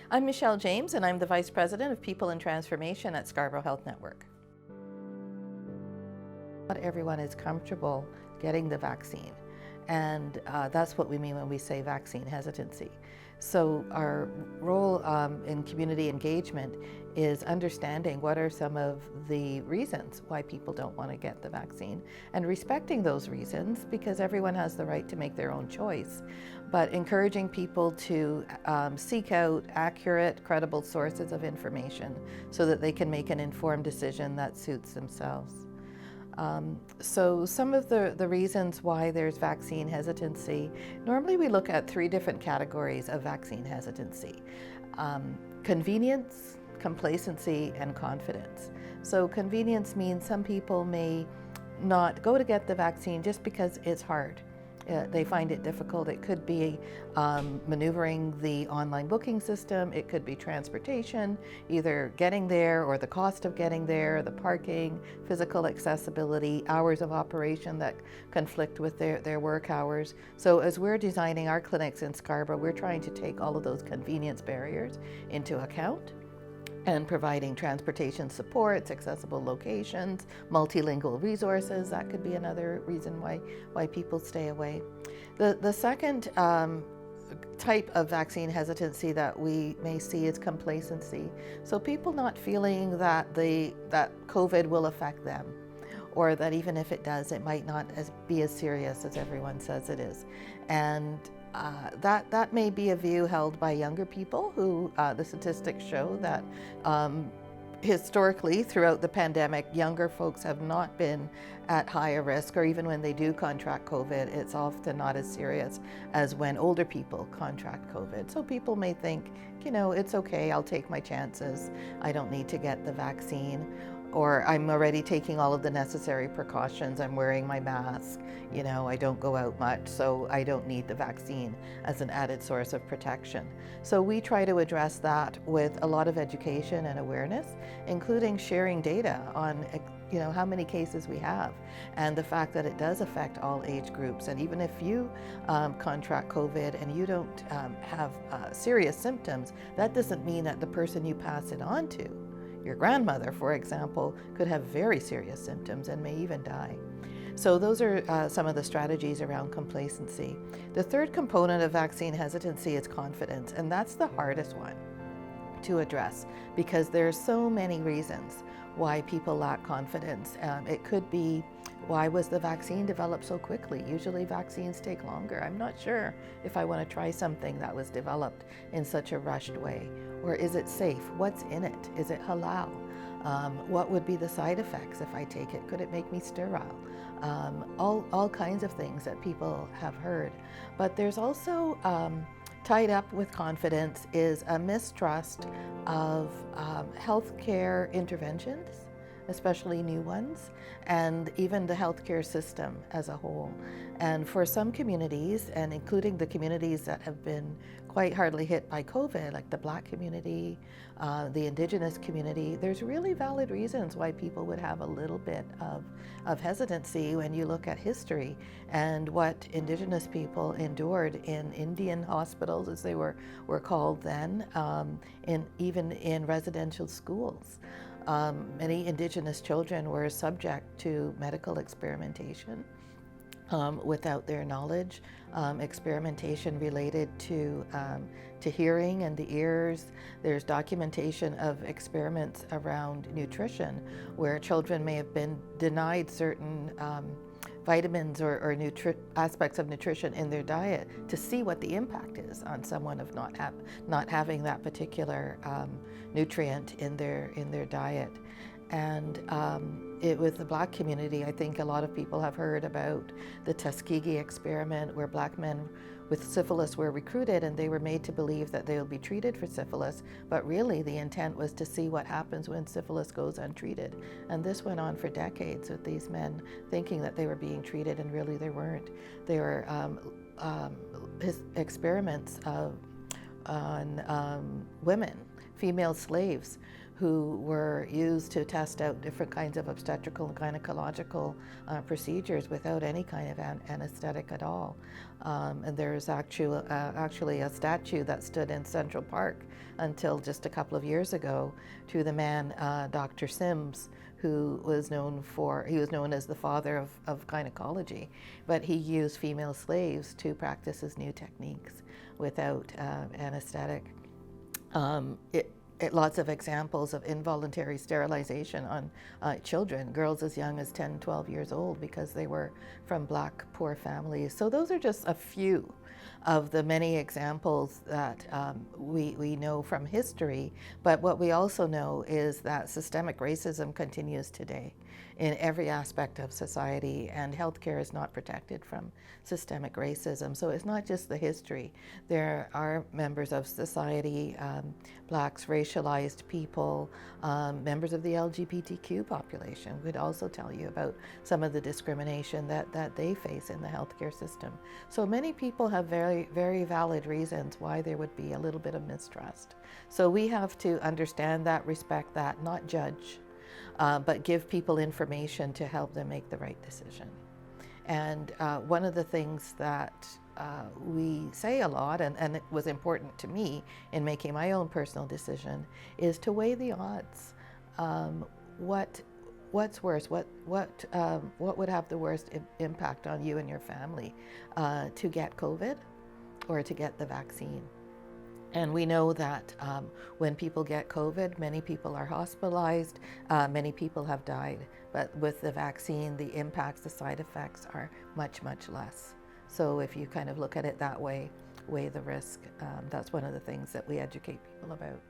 I'm Michele James, and I'm the Vice President of People and Transformation at Scarborough Health Network. Not everyone is comfortable getting the vaccine, and that's what we mean when we say vaccine hesitancy. So our role in community engagement is understanding what are some of the reasons why people don't want to get the vaccine and respecting those reasons, because everyone has the right to make their own choice, but encouraging people to seek out accurate, credible sources of information so that they can make an informed decision that suits themselves. So some of the reasons why there's vaccine hesitancy, normally we look at three different categories of vaccine hesitancy: convenience, complacency, and confidence. So convenience means some people may not go to get the vaccine just because it's hard. They find it difficult. It could be maneuvering the online booking system. It could be transportation, either getting there or the cost of getting there, the parking, physical accessibility, hours of operation that conflict with their work hours. So as we're designing our clinics in Scarborough, we're trying to take all of those convenience barriers into account and providing transportation supports, accessible locations, multilingual resources. That could be another reason why people stay away. The second type of vaccine hesitancy that we may see is complacency. So people not feeling that COVID will affect them, or that even if it does, it might not be as serious as everyone says it is. And that may be a view held by younger people who the statistics show that historically throughout the pandemic, younger folks have not been at higher risk, or even when they do contract COVID, it's often not as serious as when older people contract COVID. So people may think, it's okay, I'll take my chances, I don't need to get the vaccine, or I'm already taking all of the necessary precautions, I'm wearing my mask, I don't go out much, so I don't need the vaccine as an added source of protection. So we try to address that with a lot of education and awareness, including sharing data on how many cases we have, and the fact that it does affect all age groups. And even if you contract COVID and you don't have serious symptoms, that doesn't mean that the person you pass it on to, your grandmother, for example, could have very serious symptoms and may even die. So those are some of the strategies around complacency. The third component of vaccine hesitancy is confidence, and that's the hardest one to address because there's so many reasons why people lack confidence. It could be, why was the vaccine developed so quickly? Usually vaccines take longer. I'm not sure if I want to try something that was developed in such a rushed way. Or is it safe? What's in it? Is it halal? What would be the side effects if I take it? Could it make me sterile? All kinds of things that people have heard. But there's also tied up with confidence is a mistrust of healthcare interventions, especially new ones, and even the healthcare system as a whole. And for some communities, and including the communities that have been quite hardly hit by COVID, like the Black community, the Indigenous community, there's really valid reasons why people would have a little bit of hesitancy when you look at history and what Indigenous people endured in Indian hospitals, as they were called then, even in residential schools. Many Indigenous children were subject to medical experimentation without their knowledge, experimentation related to hearing and the ears. There's documentation of experiments around nutrition where children may have been denied certain vitamins or aspects of nutrition in their diet to see what the impact is on someone of not having that particular nutrient in their diet. And with the Black community, I think a lot of people have heard about the Tuskegee experiment, where Black men with syphilis were recruited and they were made to believe that they will be treated for syphilis, but really the intent was to see what happens when syphilis goes untreated. And this went on for decades with these men thinking that they were being treated, and really they weren't. They were experiments on women, female slaves, who were used to test out different kinds of obstetrical and gynecological procedures without any kind of anesthetic at all. And there's actually a statue that stood in Central Park until just a couple of years ago to the man, Dr. Sims, who was known as the father of gynecology, but he used female slaves to practice his new techniques without anesthetic. Lots of examples of involuntary sterilization on children, girls as young as 10, 12 years old, because they were from Black poor families. So those are just a few of the many examples that we know from history. But what we also know is that systemic racism continues today in every aspect of society, and healthcare is not protected from systemic racism. So it's not just the history. There are members of society, Blacks, racialized people, members of the LGBTQ population would also tell you about some of the discrimination that they face in the healthcare system. So many people have very, very valid reasons why there would be a little bit of mistrust. So we have to understand that, respect that, not judge, but give people information to help them make the right decision. And one of the things that we say a lot, and it was important to me in making my own personal decision, is to weigh the odds. What's worse? What would have the worst impact on you and your family? To get COVID or to get the vaccine? And we know that when people get COVID, many people are hospitalized, many people have died. But with the vaccine, the impacts, the side effects are much, much less. So if you kind of look at it that way, weigh the risk. That's one of the things that we educate people about.